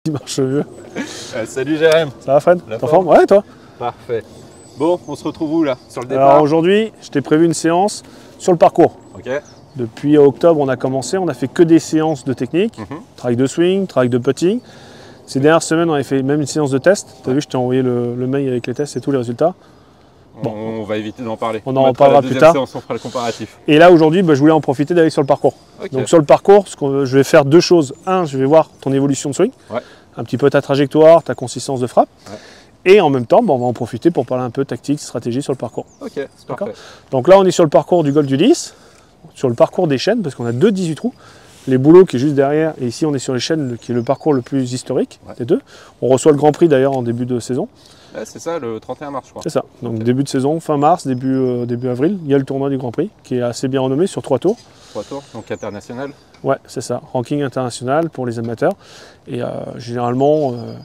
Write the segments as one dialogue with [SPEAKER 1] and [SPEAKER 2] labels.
[SPEAKER 1] Qui marche mieux.
[SPEAKER 2] Salut Jérém.
[SPEAKER 1] Ça va Fred? T'es en forme? Ouais, toi?
[SPEAKER 2] Parfait. Bon, on se retrouve où là? Sur le départ?
[SPEAKER 1] Alors aujourd'hui, je t'ai prévu une séance sur le parcours.
[SPEAKER 2] Ok.
[SPEAKER 1] Depuis octobre, on a commencé, on a fait que des séances de technique, travail de swing, travail de putting. Ces dernières semaines, on avait fait même une séance de test. Tu as vu, je t'ai envoyé le mail avec les tests et tous les résultats.
[SPEAKER 2] Bon. On va éviter d'en parler.
[SPEAKER 1] On en reparlera plus tard.
[SPEAKER 2] Séance, on fera le comparatif.
[SPEAKER 1] Et là, aujourd'hui, je voulais en profiter d'aller sur le parcours.
[SPEAKER 2] Okay.
[SPEAKER 1] Donc sur le parcours, je vais faire deux choses. Un, je vais voir ton évolution de swing.
[SPEAKER 2] Ouais.
[SPEAKER 1] Un petit peu ta trajectoire, ta consistance de frappe.
[SPEAKER 2] Ouais.
[SPEAKER 1] Et en même temps, on va en profiter pour parler un peu tactique, stratégie sur le parcours.
[SPEAKER 2] Ok, c'est parfait.
[SPEAKER 1] Donc là, on est sur le parcours du golf du 10, sur le parcours des chênes, parce qu'on a deux 18 trous. Les boulots qui est juste derrière, et ici on est sur les chênes, qui est le parcours le plus historique des deux. On reçoit le Grand Prix d'ailleurs en début de saison.
[SPEAKER 2] Ouais, c'est ça, le 31 mars, je crois.
[SPEAKER 1] C'est ça, donc début de saison, fin mars, début avril, il y a le tournoi du Grand Prix, qui est assez bien renommé sur 3 tours.
[SPEAKER 2] 3 tours, donc international.
[SPEAKER 1] Ouais, c'est ça, ranking international pour les amateurs. Et généralement, on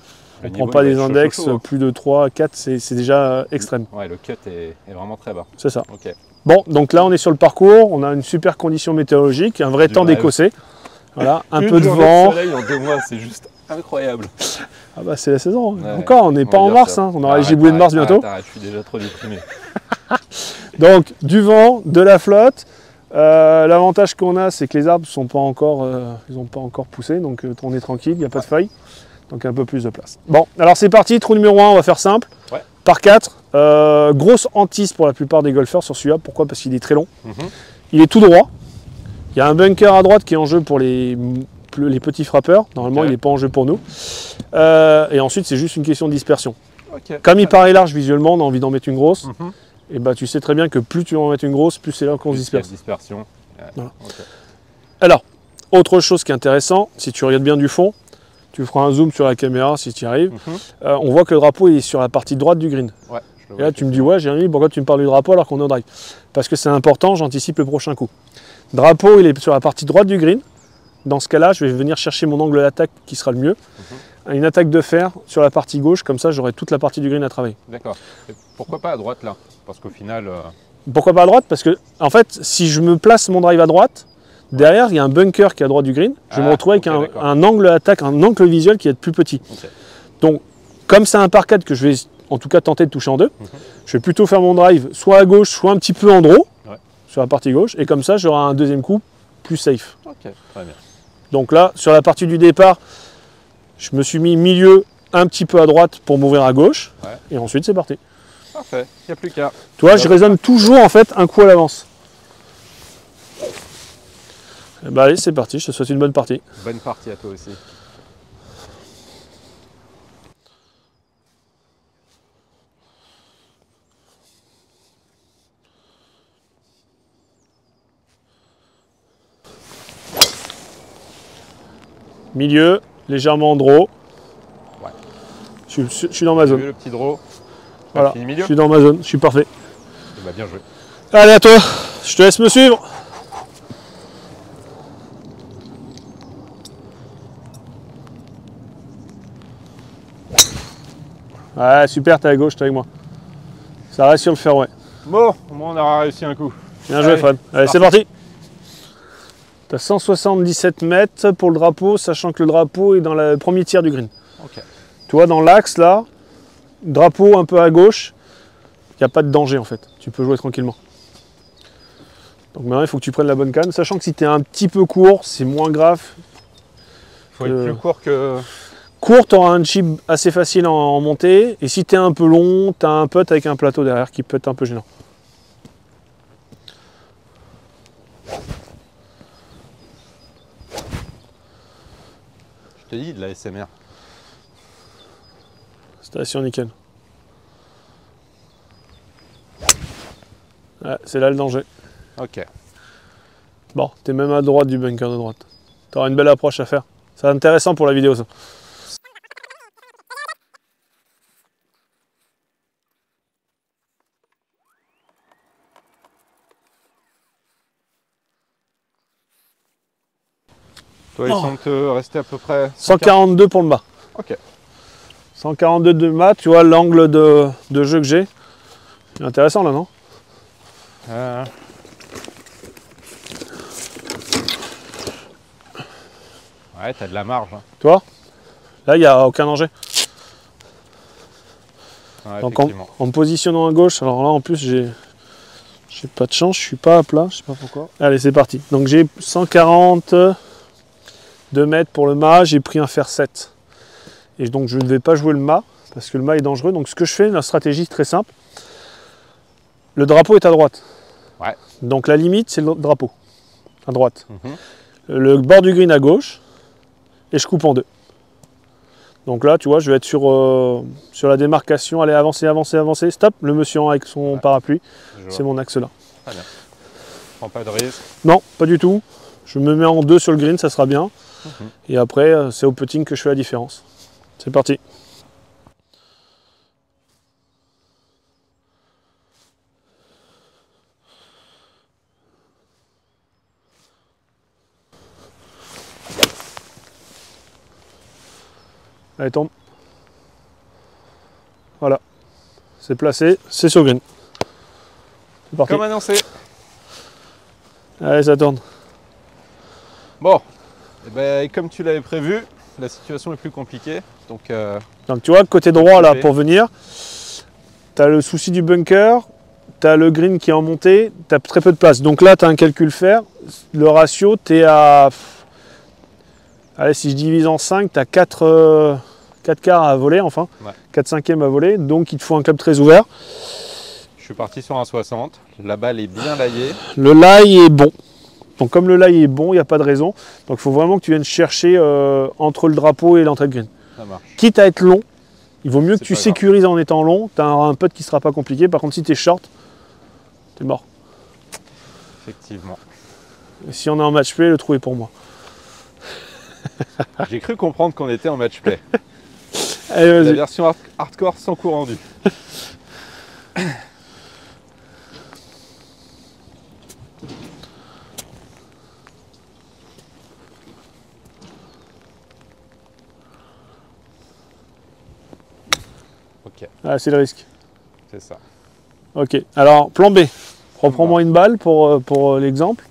[SPEAKER 1] ne prend pas des index, plus de 3, 4, c'est déjà extrême.
[SPEAKER 2] Ouais, le cut est vraiment très bas.
[SPEAKER 1] C'est ça.
[SPEAKER 2] Okay.
[SPEAKER 1] Bon, donc là on est sur le parcours, on a une super condition météorologique, un vrai temps d'écossais. Voilà, un peu de vent.
[SPEAKER 2] De soleil en 2 mois, c'est juste incroyable.
[SPEAKER 1] Ah bah c'est la saison,
[SPEAKER 2] ouais,
[SPEAKER 1] encore, on n'est pas en mars, hein. On aura les giboulées de mars bientôt.
[SPEAKER 2] Arrête, je suis déjà trop déprimé.
[SPEAKER 1] Donc du vent, de la flotte. L'avantage qu'on a, c'est que les arbres sont pas encore, ils n'ont pas encore poussé, donc on est tranquille, il n'y a pas de feuilles, donc un peu plus de place. Bon, alors c'est parti, trou numéro 1, on va faire simple, par 4. Grosse hantise pour la plupart des golfeurs sur celui-là, pourquoi? Parce qu'il est très long, il est tout droit, il y a un bunker à droite qui est en jeu pour les petits frappeurs, normalement il n'est pas en jeu pour nous, et ensuite c'est juste une question de dispersion. Comme il paraît large visuellement, on a envie d'en mettre une grosse. Et bah, tu sais très bien que plus tu en mets une grosse, plus c'est là qu'on se disperse.
[SPEAKER 2] Dispersion.
[SPEAKER 1] Voilà. Alors, autre chose qui est intéressant, si tu regardes bien du fond, tu feras un zoom sur la caméra si tu y arrives, on voit que le drapeau est sur la partie droite du green.
[SPEAKER 2] Ouais,
[SPEAKER 1] et là tu me dis, ouais Jérémy, pourquoi tu me parles du drapeau alors qu'on est au drive? Parce que c'est important, j'anticipe le prochain coup. Drapeau, il est sur la partie droite du green. Dans ce cas-là, je vais venir chercher mon angle d'attaque qui sera le mieux. Une attaque de fer sur la partie gauche, comme ça j'aurai toute la partie du green à travailler.
[SPEAKER 2] D'accord. Pourquoi pas à droite là? Parce qu'au final...
[SPEAKER 1] Pourquoi pas à droite? Parce que, en fait, si je me place mon drive à droite, derrière il y a un bunker qui est à droite du green, je vais me retrouver avec un angle d'attaque, un angle visuel qui est plus petit. Donc, comme c'est un par 4 que je vais en tout cas tenter de toucher en deux, je vais plutôt faire mon drive soit à gauche, soit un petit peu en draw, sur la partie gauche, et comme ça j'aurai un deuxième coup plus safe.
[SPEAKER 2] Ok, très bien. Donc
[SPEAKER 1] là, sur la partie du départ, je me suis mis milieu un petit peu à droite pour m'ouvrir à gauche, et ensuite c'est parti.
[SPEAKER 2] Parfait, il n'y a plus qu'à.
[SPEAKER 1] Tu vois, je raisonne toujours en fait un coup à l'avance. Bah allez, c'est parti, je te souhaite une bonne partie.
[SPEAKER 2] Bonne partie à toi aussi.
[SPEAKER 1] Milieu, légèrement en draw. Ouais. Je suis dans ma zone.
[SPEAKER 2] Le petit draw.
[SPEAKER 1] Voilà, je suis dans ma zone, je suis parfait.
[SPEAKER 2] Et bah bien joué.
[SPEAKER 1] Allez à toi, je te laisse me suivre. Ouais, super, t'es à gauche, t'es avec moi. Ça reste sur le fairway.
[SPEAKER 2] Bon, au moins on aura réussi un coup. Bien
[SPEAKER 1] joué Fred. Allez, c'est parti. Tu as 177 mètres pour le drapeau, sachant que le drapeau est dans le premier tiers du green.
[SPEAKER 2] Okay.
[SPEAKER 1] Tu vois, dans l'axe là, drapeau un peu à gauche, il n'y a pas de danger en fait. Tu peux jouer tranquillement. Donc maintenant, il faut que tu prennes la bonne canne, sachant que si tu es un petit peu court, c'est moins grave.
[SPEAKER 2] Il faut être plus court que...
[SPEAKER 1] Court, tu auras un chip assez facile en montée. Et si tu es un peu long, tu as un putt avec un plateau derrière qui peut être un peu gênant.
[SPEAKER 2] Je te dis, de la SMR.
[SPEAKER 1] Station nickel. Ouais, c'est là le danger.
[SPEAKER 2] Ok.
[SPEAKER 1] Bon, tu es même à droite du bunker de droite. Tu auras une belle approche à faire. C'est intéressant pour la vidéo ça.
[SPEAKER 2] Toi, ils sont te rester à peu près
[SPEAKER 1] 142 pour le mât.
[SPEAKER 2] Ok.
[SPEAKER 1] 142 de mât, tu vois l'angle de jeu que j'ai. C'est intéressant là, non?
[SPEAKER 2] Ouais, t'as de la marge. Hein.
[SPEAKER 1] Tu vois? Là, il n'y a aucun danger.
[SPEAKER 2] Ouais,
[SPEAKER 1] Donc en me positionnant à gauche, alors là en plus j'ai pas de chance, je suis pas à plat, je sais pas pourquoi. Allez, c'est parti. Donc j'ai 142 mètres pour le mât, j'ai pris un fer 7. Et donc je ne vais pas jouer le mât, parce que le mât est dangereux. Donc ce que je fais, la stratégie est très simple. Le drapeau est à droite.
[SPEAKER 2] Ouais.
[SPEAKER 1] Donc la limite, c'est le drapeau, à droite.
[SPEAKER 2] Mhm.
[SPEAKER 1] Le bord du green à gauche, et je coupe en deux. Donc là, tu vois, je vais être sur la démarcation. Allez, avancer, avancer, avancer. Stop, le monsieur avec son parapluie. C'est mon axe là.
[SPEAKER 2] Très bien. Prends pas de risque.
[SPEAKER 1] Non, pas du tout. Je me mets en deux sur le green, ça sera bien. Et après, c'est au putting que je fais la différence. C'est parti. Allez, tombe. Voilà. C'est placé, c'est sur le green. C'est parti.
[SPEAKER 2] Comme annoncé.
[SPEAKER 1] Allez, ça tourne.
[SPEAKER 2] Bon. Et ben, comme tu l'avais prévu, la situation est plus compliquée. Donc
[SPEAKER 1] tu vois, côté droit, là, pour venir, tu as le souci du bunker, tu as le green qui est en montée, tu as très peu de place. Donc là, tu as un calcul faire. Le ratio, tu es à... Allez, si je divise en 5, tu as 4 quarts à voler, enfin.
[SPEAKER 2] Ouais.
[SPEAKER 1] 4 cinquièmes à voler. Donc, il te faut un club très ouvert.
[SPEAKER 2] je suis parti sur un 60. La balle est bien laillée.
[SPEAKER 1] Le lie est bon. Donc, comme le lie est bon, il n'y a pas de raison. Donc, il faut vraiment que tu viennes chercher entre le drapeau et l'entrée de green.
[SPEAKER 2] Ça marche.
[SPEAKER 1] Quitte à être long, il vaut mieux que tu
[SPEAKER 2] pas
[SPEAKER 1] sécurises en étant long. Tu as un putt qui ne sera pas compliqué. Par contre, si tu es short, tu es mort.
[SPEAKER 2] Effectivement.
[SPEAKER 1] Et si on est en match play, le trou est pour moi.
[SPEAKER 2] J'ai cru comprendre qu'on était en match play.
[SPEAKER 1] Allez,
[SPEAKER 2] La
[SPEAKER 1] vas-y.
[SPEAKER 2] version hardcore sans coup rendu. Ok,
[SPEAKER 1] Ah, c'est le risque.
[SPEAKER 2] c'est ça.
[SPEAKER 1] Ok, alors plan B. Reprends-moi une balle pour l'exemple.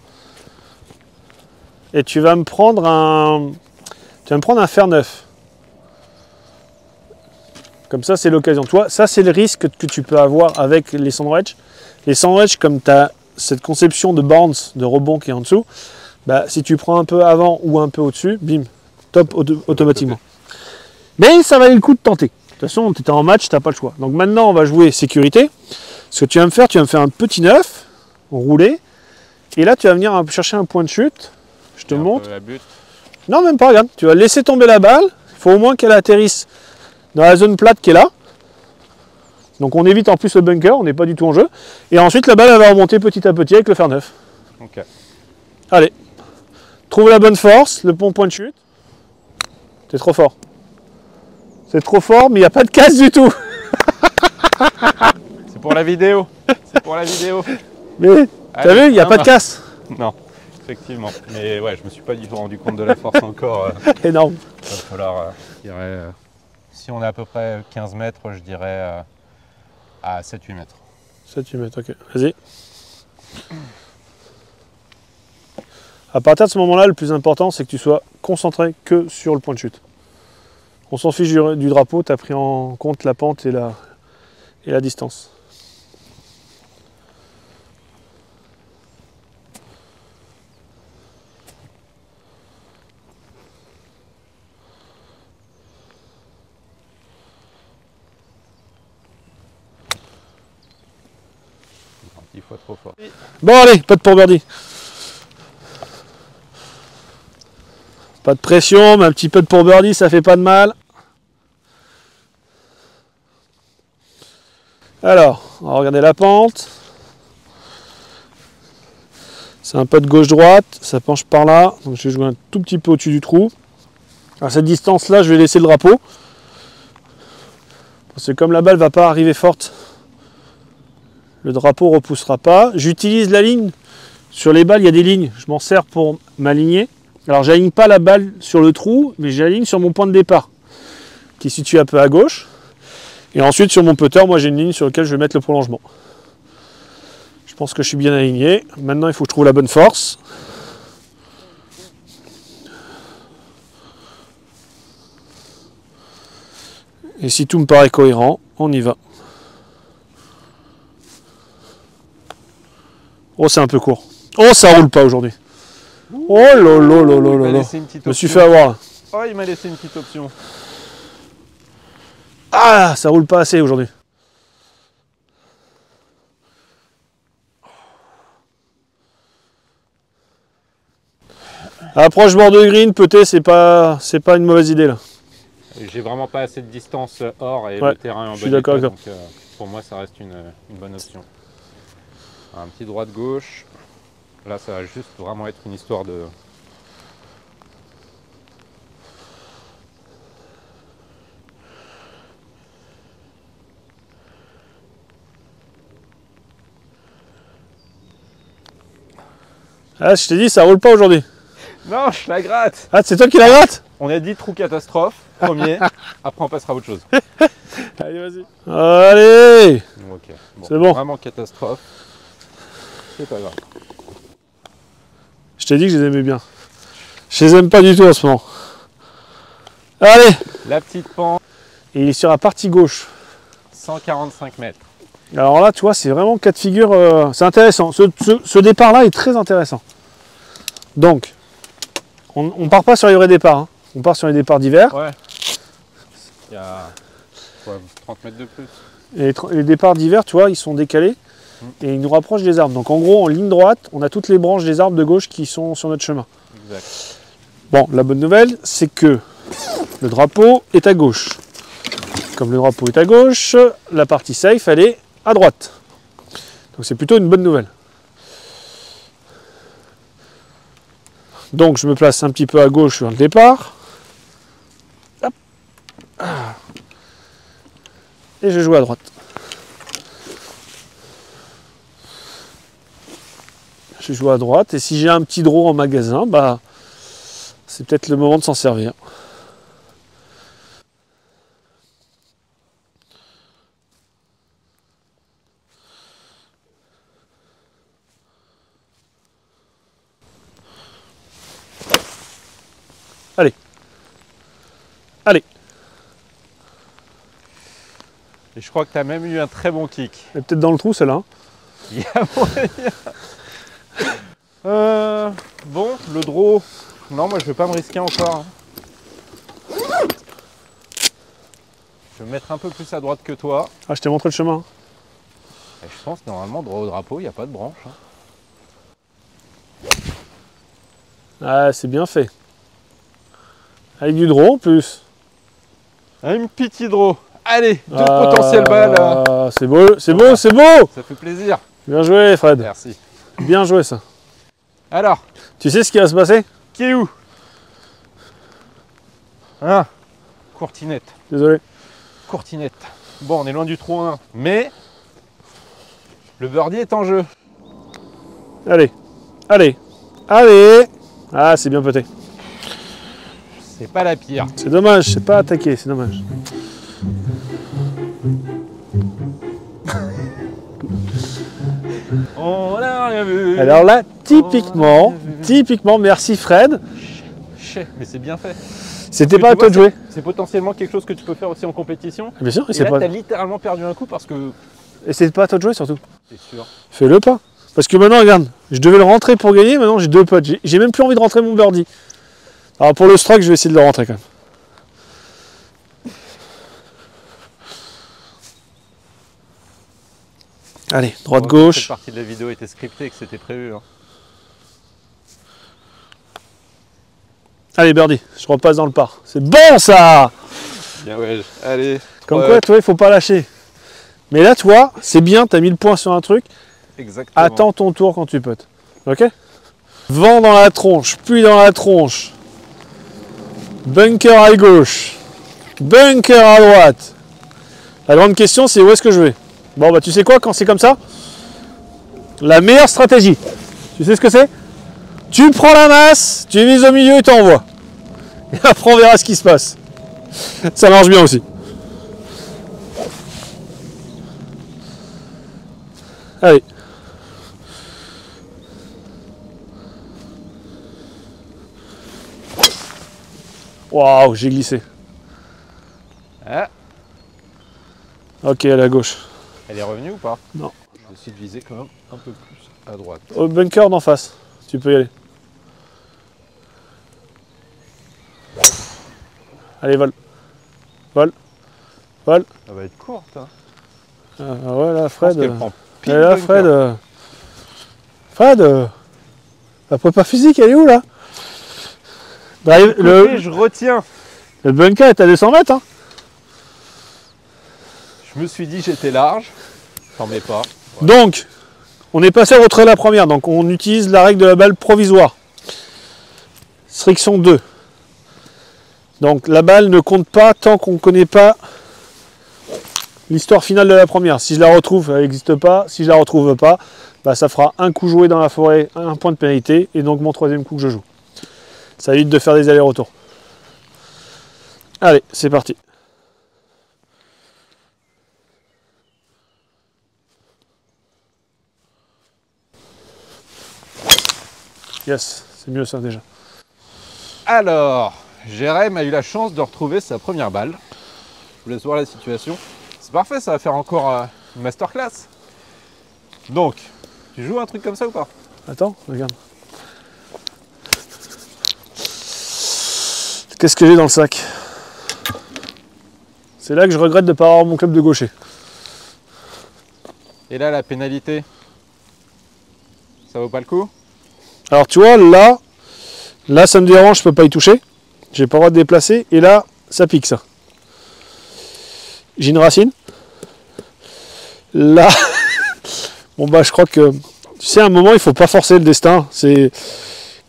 [SPEAKER 1] Et tu vas me prendre un fer 9. Comme ça, c'est l'occasion. Toi, ça, c'est le risque que tu peux avoir avec les sandwichs. Les sandwichs, comme tu as cette conception de bounce, de rebond qui est en dessous, bah, si tu prends un peu avant ou un peu au-dessus, bim, top automatiquement. Mais ça valait le coup de tenter. De toute façon, tu étais en match, tu n'as pas le choix. Donc maintenant, on va jouer sécurité. Ce que tu vas me faire un petit 9, roulé. Et là, tu vas venir chercher un point de chute. Je te montre.
[SPEAKER 2] La butte.
[SPEAKER 1] Non, même pas, regarde. Tu vas laisser tomber la balle. Il faut au moins qu'elle atterrisse dans la zone plate qui est là. Donc on évite en plus le bunker, on n'est pas du tout en jeu. Et ensuite, la balle, elle va remonter petit à petit avec le fer 9.
[SPEAKER 2] Ok.
[SPEAKER 1] Allez. Trouve la bonne force, le bon point de chute. C'est trop fort. C'est trop fort, mais il n'y a pas de casse du tout.
[SPEAKER 2] C'est pour la vidéo. C'est pour la vidéo.
[SPEAKER 1] Mais, t'as vu, il n'y a pas de casse.
[SPEAKER 2] Non, effectivement. Mais ouais, je me suis pas du tout rendu compte de la force encore.
[SPEAKER 1] Énorme.
[SPEAKER 2] Il va falloir, je dirais, si on est à peu près 15 mètres, je dirais à 7-8 mètres.
[SPEAKER 1] 7-8 mètres, ok. Vas-y. À partir de ce moment-là, le plus important, c'est que tu sois concentré que sur le point de chute. On s'en fiche du drapeau, tu as pris en compte la pente et la distance.
[SPEAKER 2] Un petit fois trop fort.
[SPEAKER 1] Bon allez, pas de pour birdie. Pas de pression, mais un petit peu de pour birdie, ça fait pas de mal. Alors, on va regarder la pente. C'est un peu de gauche-droite, ça penche par là. Donc je vais jouer un tout petit peu au-dessus du trou. À cette distance-là, je vais laisser le drapeau. Parce que comme la balle ne va pas arriver forte, le drapeau ne repoussera pas. J'utilise la ligne. Sur les balles, il y a des lignes. Je m'en sers pour m'aligner. Alors, j'aligne pas la balle sur le trou, mais j'aligne sur mon point de départ, qui est situé un peu à gauche. Et ensuite, sur mon putter, moi, j'ai une ligne sur laquelle je vais mettre le prolongement. Je pense que je suis bien aligné. Maintenant, il faut que je trouve la bonne force. Et si tout me paraît cohérent, on y va. Oh, c'est un peu court. Oh, ça roule pas aujourd'hui. Oh là là là là là là. Je me suis fait avoir là.
[SPEAKER 2] Oh, il m'a laissé une petite option.
[SPEAKER 1] Ah, ça roule pas assez aujourd'hui. Approche bord de green, peut-être c'est pas une mauvaise idée là.
[SPEAKER 2] J'ai vraiment pas assez de distance hors et
[SPEAKER 1] Ouais,
[SPEAKER 2] le terrain est en
[SPEAKER 1] je suis
[SPEAKER 2] bon
[SPEAKER 1] d'accord
[SPEAKER 2] état,
[SPEAKER 1] avec
[SPEAKER 2] donc pour moi ça reste une bonne option. Un petit droite-gauche. Là ça va juste vraiment être une histoire de...
[SPEAKER 1] Ah, je t'ai dit, ça roule pas aujourd'hui.
[SPEAKER 2] Non, je la gratte.
[SPEAKER 1] Ah, c'est toi qui la gratte?
[SPEAKER 2] On a dit trou catastrophe, premier, après on passera à autre chose.
[SPEAKER 1] Allez, vas-y. Allez,
[SPEAKER 2] Ok,
[SPEAKER 1] c'est bon.
[SPEAKER 2] Vraiment catastrophe, c'est pas grave.
[SPEAKER 1] Je t'ai dit que je les aimais bien. Je les aime pas du tout en ce moment. Allez.
[SPEAKER 2] La petite pente,
[SPEAKER 1] Et il est sur la partie gauche.
[SPEAKER 2] 145 mètres.
[SPEAKER 1] Alors là, tu vois, c'est vraiment cas de figure, c'est intéressant. Ce départ-là est très intéressant. Donc, on part pas sur les vrais départs, hein. On part sur les départs d'hiver.
[SPEAKER 2] Ouais. Il y a quoi, 30 mètres de plus.
[SPEAKER 1] Et les départs d'hiver, tu vois, ils sont décalés et ils nous rapprochent des arbres. Donc en gros, en ligne droite, on a toutes les branches des arbres de gauche qui sont sur notre chemin.
[SPEAKER 2] Exact.
[SPEAKER 1] Bon, la bonne nouvelle, c'est que le drapeau est à gauche. Comme le drapeau est à gauche, la partie safe, elle est à droite. Donc c'est plutôt une bonne nouvelle. Donc je me place un petit peu à gauche sur le départ. Hop. Et je joue à droite. Je joue à droite et si j'ai un petit draw en magasin, bah c'est peut-être le moment de s'en servir. Allez. Allez.
[SPEAKER 2] Et je crois que tu as même eu un très bon kick.
[SPEAKER 1] Elle est peut-être dans le trou celle-là.
[SPEAKER 2] Il y a moyen. Bon, le draw. Non, moi je vais pas me risquer encore. Je vais me mettre un peu plus à droite que toi.
[SPEAKER 1] Ah, je t'ai montré le chemin.
[SPEAKER 2] Et je pense que normalement, draw au drapeau, il n'y a pas de branche.
[SPEAKER 1] Ah, c'est bien fait. Avec du draw en plus.
[SPEAKER 2] Une petite draw. Allez, deux potentielles balles.
[SPEAKER 1] C'est beau, c'est beau, c'est beau.
[SPEAKER 2] Ça fait plaisir.
[SPEAKER 1] Bien joué Fred.
[SPEAKER 2] Merci.
[SPEAKER 1] Bien joué ça.
[SPEAKER 2] Alors,
[SPEAKER 1] Tu sais ce qui va se passer?
[SPEAKER 2] qui est où? Hein? Courtinette.
[SPEAKER 1] Désolé.
[SPEAKER 2] Courtinette. Bon, on est loin du trou 1, mais le birdie est en jeu.
[SPEAKER 1] Allez. Allez. Allez. Ah, c'est bien pété.
[SPEAKER 2] C'est pas la pire.
[SPEAKER 1] C'est dommage, c'est pas attaqué, c'est dommage.
[SPEAKER 2] On n'a rien vu.
[SPEAKER 1] Alors là, typiquement, merci Fred.
[SPEAKER 2] Mais c'est bien fait.
[SPEAKER 1] C'était
[SPEAKER 2] Parce
[SPEAKER 1] pas
[SPEAKER 2] que
[SPEAKER 1] à
[SPEAKER 2] tu
[SPEAKER 1] toi de
[SPEAKER 2] vois,
[SPEAKER 1] jouer.
[SPEAKER 2] C'est potentiellement quelque chose que tu peux faire aussi en compétition.
[SPEAKER 1] Bien sûr,
[SPEAKER 2] Et
[SPEAKER 1] c'est
[SPEAKER 2] là,
[SPEAKER 1] pas...
[SPEAKER 2] t'as littéralement perdu un coup parce que...
[SPEAKER 1] Et c'est pas à toi de jouer surtout.
[SPEAKER 2] C'est sûr.
[SPEAKER 1] Fais-le pas. Parce que maintenant, regarde, je devais le rentrer pour gagner, maintenant j'ai deux potes. J'ai même plus envie de rentrer mon birdie. Alors pour le stroke, je vais essayer de le rentrer quand même. Allez, droite-gauche.
[SPEAKER 2] Cette partie de la vidéo était scriptée et que c'était prévu. Hein.
[SPEAKER 1] Allez, birdie, je repasse dans le par. C'est bon ça!
[SPEAKER 2] Bien ouais, allez.
[SPEAKER 1] Comme quoi, toi, il faut pas lâcher. Mais là, toi, c'est bien, tu as mis le point sur un truc.
[SPEAKER 2] Exactement.
[SPEAKER 1] Attends ton tour quand tu peux. Ok? Vent dans la tronche, pluie dans la tronche. Bunker à gauche. Bunker à droite. La grande question, c'est où est-ce que je vais? Bon, bah tu sais quoi, quand c'est comme ça, la meilleure stratégie, tu sais ce que c'est? Tu prends la masse, tu vises au milieu et t'envoies. Et après, on verra ce qui se passe. Ça marche bien aussi. Allez. Waouh, j'ai glissé.
[SPEAKER 2] Ah,
[SPEAKER 1] Ok, elle est à gauche.
[SPEAKER 2] Elle est revenue ou pas?
[SPEAKER 1] Non.
[SPEAKER 2] Je vais essayer de viser quand même un peu plus à droite.
[SPEAKER 1] Au bunker d'en face, tu peux y aller. Allez, vole. Vole. Vole.
[SPEAKER 2] Elle va être courte. Hein.
[SPEAKER 1] Ah ouais, là,
[SPEAKER 2] Je pense
[SPEAKER 1] Fred.
[SPEAKER 2] qu'elle prend pile
[SPEAKER 1] Et là,
[SPEAKER 2] bunker.
[SPEAKER 1] Fred. Fred. La prépa physique, elle est où là? Drive,
[SPEAKER 2] Écoutez, je retiens.
[SPEAKER 1] le bunker est à 200 mètres. Hein.
[SPEAKER 2] Je me suis dit j'étais large. T'en mets pas. Ouais.
[SPEAKER 1] Donc, on est passé à retrait la première. Donc, on utilise la règle de la balle provisoire. Striction 2. Donc, la balle ne compte pas tant qu'on ne connaît pas l'histoire finale de la première. Si je la retrouve, elle n'existe pas. Si je la retrouve pas, bah, ça fera un coup joué dans la forêt, un point de pénalité, et donc mon troisième coup que je joue. Ça évite de faire des allers-retours. Allez, c'est parti. Yes, c'est mieux ça déjà.
[SPEAKER 2] Alors, Jérém a eu la chance de retrouver sa première balle. Je vous laisse voir la situation. C'est parfait, ça va faire encore une masterclass. Donc, tu joues un truc comme ça ou pas?
[SPEAKER 1] Attends, regarde. Qu'est-ce que j'ai dans le sac? C'est là que je regrette de ne pas avoir mon club de gaucher.
[SPEAKER 2] Et là, la pénalité, ça vaut pas le coup?
[SPEAKER 1] Alors tu vois, là ça me dérange, je peux pas y toucher. J'ai pas le droit de déplacer. Et là, ça pique ça. J'ai une racine. Là, bon bah je crois que, tu sais, à un moment, il faut pas forcer le destin. C'est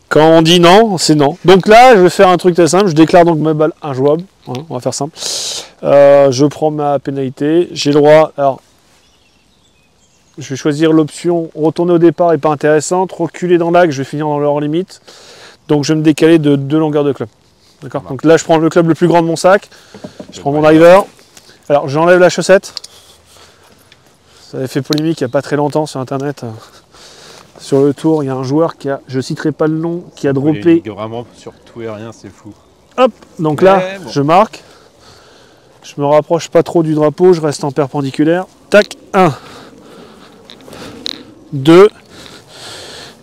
[SPEAKER 1] quand on dit non, c'est non. Donc là, je vais faire un truc très simple. Je déclare donc ma balle injouable. Voilà, on va faire simple. Je prends ma pénalité. J'ai le droit. Alors, je vais choisir l'option retourner au départ et pas intéressante. Reculer dans l'axe, je vais finir dans leur limite. Donc je vais me décaler de 2 longueurs de club. D'accord. Donc là, je prends le club le plus grand de mon sac. Je prends mon driver. Alors j'enlève la chaussette. Ça avait fait polémique il n'y a pas très longtemps sur internet. Sur le tour, il y a un joueur qui a, je citerai pas le nom, qui a droppé.
[SPEAKER 2] Vraiment sur tout et rien, c'est fou.
[SPEAKER 1] Hop, donc là, bon, je marque. Je me rapproche pas trop du drapeau, je reste en perpendiculaire. Tac, 1, 2.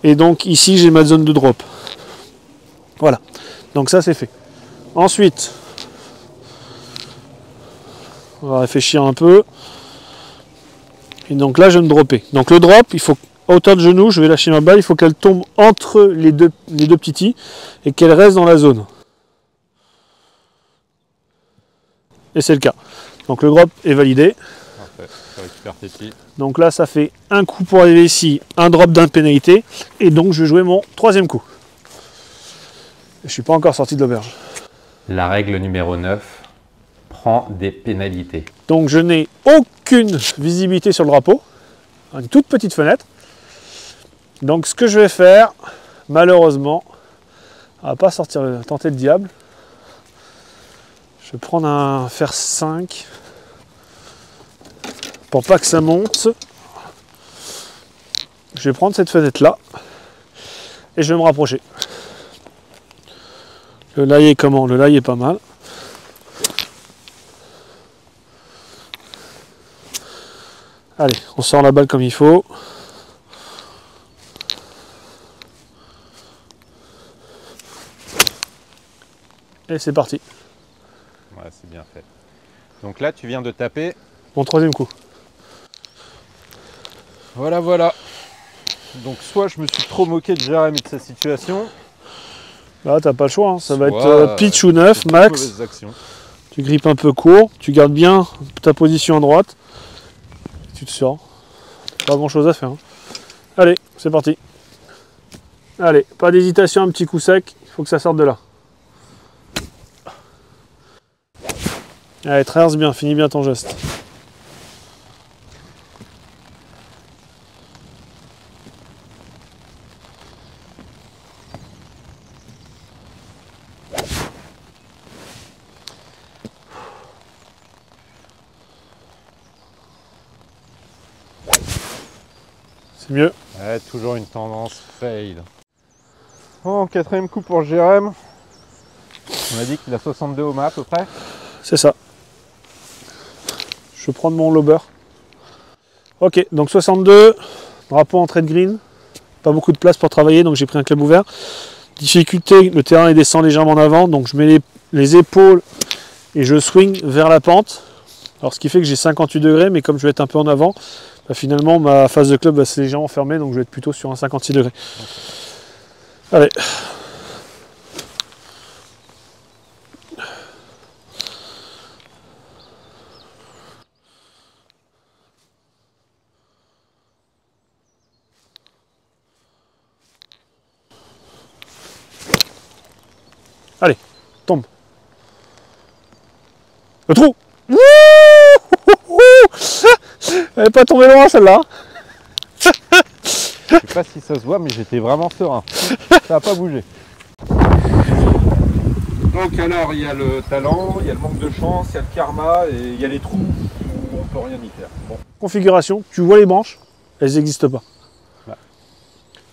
[SPEAKER 1] Et donc ici, j'ai ma zone de drop. Voilà. Donc ça, c'est fait. Ensuite, on va réfléchir un peu. Et donc là, je vais me dropper. Donc le drop, il faut à hauteur de genou, je vais lâcher ma balle, il faut qu'elle tombe entre les deux petits tis et qu'elle reste dans la zone. Et c'est le cas. Donc le drop est validé.
[SPEAKER 2] Parfait, tu récupères tes tis.
[SPEAKER 1] Donc là, ça fait un coup pour arriver ici, un drop d'un pénalité. Et donc je vais jouer mon troisième coup. Je ne suis pas encore sorti de l'auberge.
[SPEAKER 2] La règle numéro 9, prends des pénalités.
[SPEAKER 1] Donc je n'ai aucune visibilité sur le drapeau. Une toute petite fenêtre. Donc ce que je vais faire, malheureusement, on va pas tenter le diable. Je vais prendre un fer 5 pour pas que ça monte. Je vais prendre cette fenêtre là et je vais me rapprocher. Le laï est comment? Le laï est pas mal. Allez, on sort la balle comme il faut. Et c'est parti.
[SPEAKER 2] Ouais, c'est bien fait. Donc là, tu viens de taper.
[SPEAKER 1] Mon troisième coup.
[SPEAKER 2] Voilà, voilà. Donc soit je me suis trop moqué de Jérém et de sa situation.
[SPEAKER 1] Là, t'as pas le choix. Hein. Ça va
[SPEAKER 2] soit,
[SPEAKER 1] être pitch ou 9, max.
[SPEAKER 2] Mauvaise action.
[SPEAKER 1] Tu grippes un peu court. Tu gardes bien ta position à droite. Tu te sors. Pas grand chose à faire. Hein. Allez, c'est parti. Allez, pas d'hésitation, un petit coup sec. Il faut que ça sorte de là. Allez, traverse bien, finis bien ton geste. C'est mieux.
[SPEAKER 2] Ouais, toujours une tendance fade. Bon, quatrième coup pour Jérém. On a dit qu'il a 62 au mât à peu près.
[SPEAKER 1] C'est ça. Je vais prendre mon lobber. Ok, donc 62, drapeau entrée de green. Pas beaucoup de place pour travailler, donc j'ai pris un club ouvert. Difficulté, le terrain il descend légèrement en avant, donc je mets les épaules et je swing vers la pente. Alors ce qui fait que j'ai 58 degrés, mais comme je vais être un peu en avant, bah, finalement ma face de club va se légèrement fermer, donc je vais être plutôt sur un 56 degrés. Allez. Allez, tombe. Le trou. Elle n'est pas tombée loin celle-là.
[SPEAKER 2] Je sais pas si ça se voit, mais j'étais vraiment serein. Ça n'a pas bougé. Donc alors, il y a le talent, il y a le manque de chance, il y a le karma et il y a les trous où on peut rien y faire. Bon.
[SPEAKER 1] Configuration, tu vois les branches, elles n'existent pas.
[SPEAKER 2] Ouais.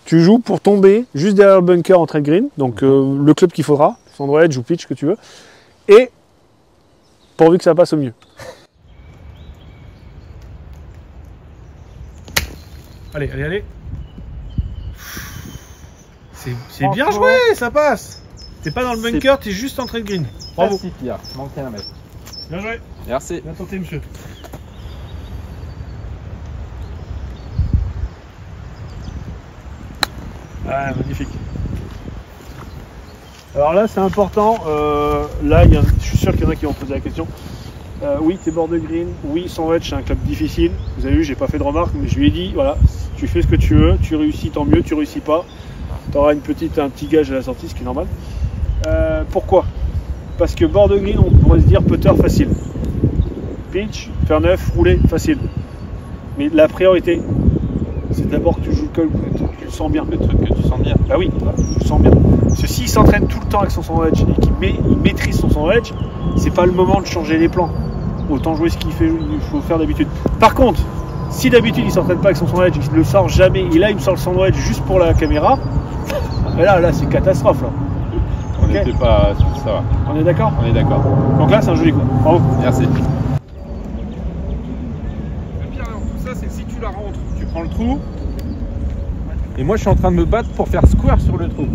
[SPEAKER 1] Tu joues pour tomber juste derrière le bunker entrée de green, donc le club qu'il faudra, sandwich ou pitch que tu veux, et pourvu que ça passe au mieux. Allez, allez, allez. C'est bien joué, ça passe. T'es pas dans le bunker, t'es juste entrée de green. Bravo.
[SPEAKER 2] Manquait un mètre.
[SPEAKER 1] Bien joué.
[SPEAKER 2] Merci.
[SPEAKER 1] Bien tenté, monsieur. Ah, magnifique. Alors là, c'est important. Là, je suis sûr qu'il y en a qui vont poser la question. Oui, t'es bord de green. Oui, sandwich, c'est un club difficile. Vous avez vu, j'ai pas fait de remarque, mais je lui ai dit voilà, tu fais ce que tu veux, tu réussis, tant mieux. Tu réussis pas, tu auras un petit gage à la sortie, ce qui est normal. Pourquoi? Parce que bord de green, on pourrait se dire putter facile. Pitch, faire neuf, rouler facile. Mais la priorité, c'est d'abord que tu joues le tu le sens bien.
[SPEAKER 2] Le truc que tu sens bien.
[SPEAKER 1] Bah oui, tu le sens bien. Parce que s'il s'entraîne tout le temps avec son sandwich et qu'il maîtrise son sandwich, c'est pas le moment de changer les plans. Autant jouer ce qu'il faut faire d'habitude. Par contre, si d'habitude il s'entraîne pas avec son sandwich, il le sort jamais, et là il me sort le sandwich juste pour la caméra, et là c'est catastrophe là.
[SPEAKER 2] On n'était pas sur ça. Va.
[SPEAKER 1] On est d'accord?
[SPEAKER 2] On est d'accord.
[SPEAKER 1] Donc là c'est un joli coup. Bravo.
[SPEAKER 2] Merci. Le pire dans tout ça, c'est que si tu la rentres, tu prends le trou. Et moi je suis en train de me battre pour faire square sur le trou.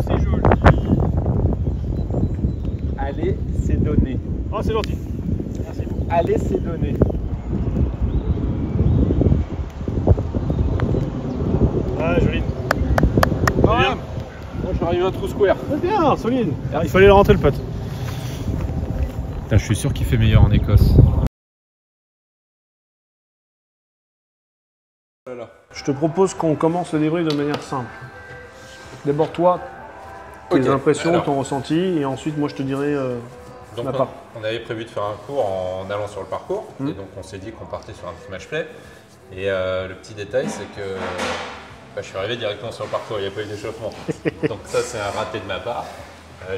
[SPEAKER 2] C'est joli. Allez, c'est donné.
[SPEAKER 1] Oh c'est gentil. Merci.
[SPEAKER 2] Allez, c'est donné.
[SPEAKER 1] Ah joli.
[SPEAKER 2] Quand même. Moi je suis arrivé à un trou square.
[SPEAKER 1] C'est bien, solide. Alors, il fallait le rentrer le putt.
[SPEAKER 2] Putain, je suis sûr qu'il fait meilleur en Écosse.
[SPEAKER 1] Je te propose qu'on commence le débrief de manière simple. D'abord toi, tes impressions,
[SPEAKER 3] alors,
[SPEAKER 1] ton ressenti, et ensuite moi je te dirai
[SPEAKER 3] donc
[SPEAKER 1] ma part.
[SPEAKER 3] on avait prévu de faire un cours en allant sur le parcours, et donc on s'est dit qu'on partait sur un petit match play. Et le petit détail, c'est que je suis arrivé directement sur le parcours, il n'y a pas eu d'échauffement. Donc ça, c'est un raté de ma part.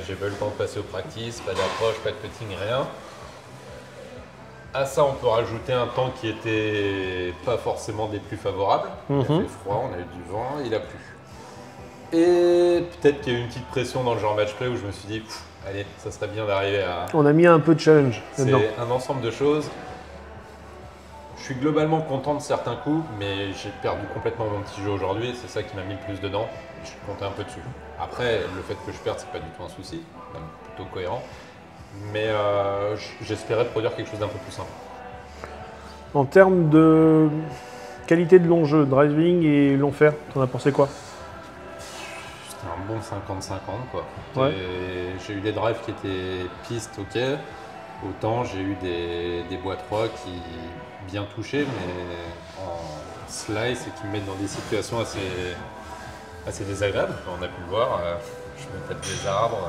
[SPEAKER 3] J'ai pas eu le temps de passer au practice, pas d'approche, pas de putting, rien. À ça, on peut rajouter un temps qui était pas forcément des plus favorables. Il a fait froid, on a eu du vent, il a plu. Et peut-être qu'il y a eu une petite pression dans le genre match play où je me suis dit, allez, ça serait bien d'arriver à...
[SPEAKER 1] On a mis un peu de challenge là-dedans.
[SPEAKER 3] C'est un ensemble de choses. Je suis globalement content de certains coups, mais j'ai perdu complètement mon petit jeu aujourd'hui. C'est ça qui m'a mis le plus dedans. Je suis compté un peu dessus. Après, le fait que je perde, c'est pas du tout un souci. Même plutôt cohérent. Mais j'espérais produire quelque chose d'un peu plus simple.
[SPEAKER 1] En termes de qualité de long jeu, driving et long fer, t'en as pensé quoi?
[SPEAKER 3] C'était un bon 50-50 quoi.
[SPEAKER 1] Ouais.
[SPEAKER 3] J'ai eu des drives qui étaient pistes, ok. Autant j'ai eu des bois 3 qui bien touchés, mais en slice et qui me mettent dans des situations assez désagréables. On a pu le voir, je me tape des arbres,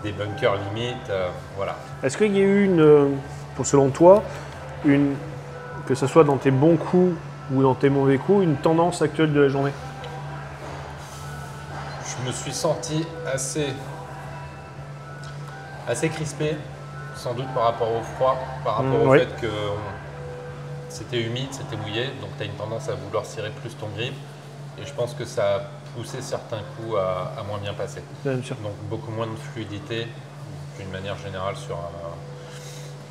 [SPEAKER 3] des bunkers limites, voilà.
[SPEAKER 1] Est-ce qu'il y a eu selon toi, que ce soit dans tes bons coups ou dans tes mauvais coups, une tendance actuelle de la journée?
[SPEAKER 3] Je me suis senti assez crispé, sans doute par rapport au froid, par rapport au fait que c'était humide, c'était mouillé, donc tu as une tendance à vouloir serrer plus ton grip. Et je pense que ça a pousser certains coups à moins bien passer.
[SPEAKER 1] Bien sûr.
[SPEAKER 3] Donc beaucoup moins de fluidité d'une manière générale sur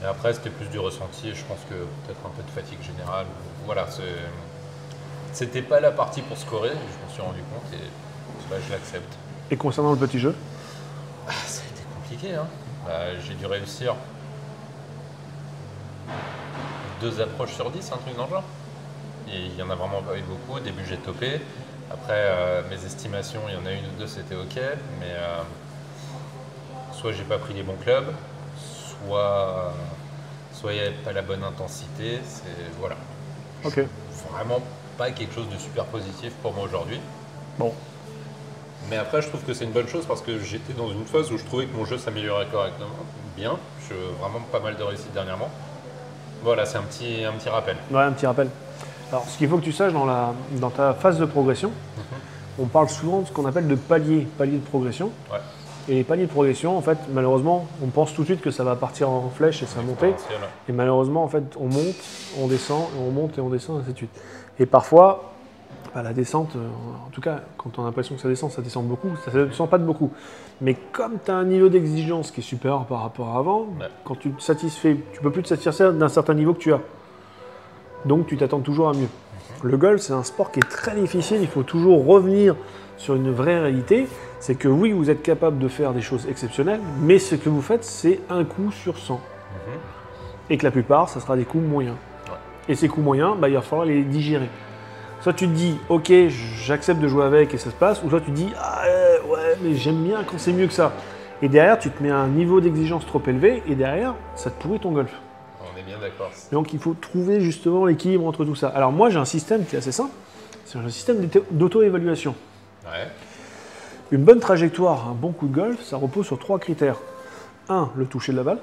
[SPEAKER 3] Et après, c'était plus du ressenti, et je pense que peut-être un peu de fatigue générale. Voilà, c'était pas la partie pour scorer, je m'en suis rendu compte, et je l'accepte.
[SPEAKER 1] Et concernant le petit jeu?
[SPEAKER 3] Ça a été compliqué, hein. J'ai dû réussir 2 approches sur 10, un truc dans le genre. Et il y en a vraiment pas eu beaucoup. Au début, j'ai topé. Après, mes estimations, il y en a une ou deux, c'était ok. Mais soit j'ai pas pris les bons clubs, soit il n'y avait pas la bonne intensité. Voilà.
[SPEAKER 1] Ok.
[SPEAKER 3] Vraiment pas quelque chose de super positif pour moi aujourd'hui.
[SPEAKER 1] Bon.
[SPEAKER 3] Mais après, je trouve que c'est une bonne chose parce que j'étais dans une phase où je trouvais que mon jeu s'améliorait correctement, bien. J'ai vraiment pas mal de réussite dernièrement. Voilà, c'est un petit rappel.
[SPEAKER 1] Ouais, un petit rappel. Alors, ce qu'il faut que tu saches dans ta phase de progression, on parle souvent de ce qu'on appelle de paliers de progression.
[SPEAKER 3] Ouais.
[SPEAKER 1] Et les paliers de progression, en fait, malheureusement, on pense tout de suite que ça va partir en flèche et ça va monter. Et malheureusement, en fait, on monte, on descend, et on monte et on descend, et ainsi de suite. Et parfois, la descente, en tout cas, quand on a l'impression que ça descend beaucoup, ça ne descend pas de beaucoup. Mais comme tu as un niveau d'exigence qui est supérieur par rapport à avant, quand tu te satisfais, tu ne peux plus te satisfaire d'un certain niveau que tu as. Donc tu t'attends toujours à mieux. Le golf, c'est un sport qui est très difficile, il faut toujours revenir sur une vraie réalité. C'est que oui, vous êtes capable de faire des choses exceptionnelles, mais ce que vous faites, c'est un coup sur 100. Et que la plupart, ça sera des coups moyens. Et ces coups moyens, il va falloir les digérer. Soit tu te dis, ok, j'accepte de jouer avec et ça se passe, ou soit tu te dis, ah ouais, mais j'aime bien quand c'est mieux que ça. Et derrière, tu te mets à un niveau d'exigence trop élevé, et derrière, ça te pourrit ton golf.
[SPEAKER 3] On est bien d'accord.
[SPEAKER 1] Donc il faut trouver justement l'équilibre entre tout ça. Alors moi, j'ai un système qui est assez simple, c'est un système d'auto-évaluation.
[SPEAKER 3] Ouais.
[SPEAKER 1] Une bonne trajectoire, un bon coup de golf, ça repose sur 3 critères. 1, le toucher de la balle.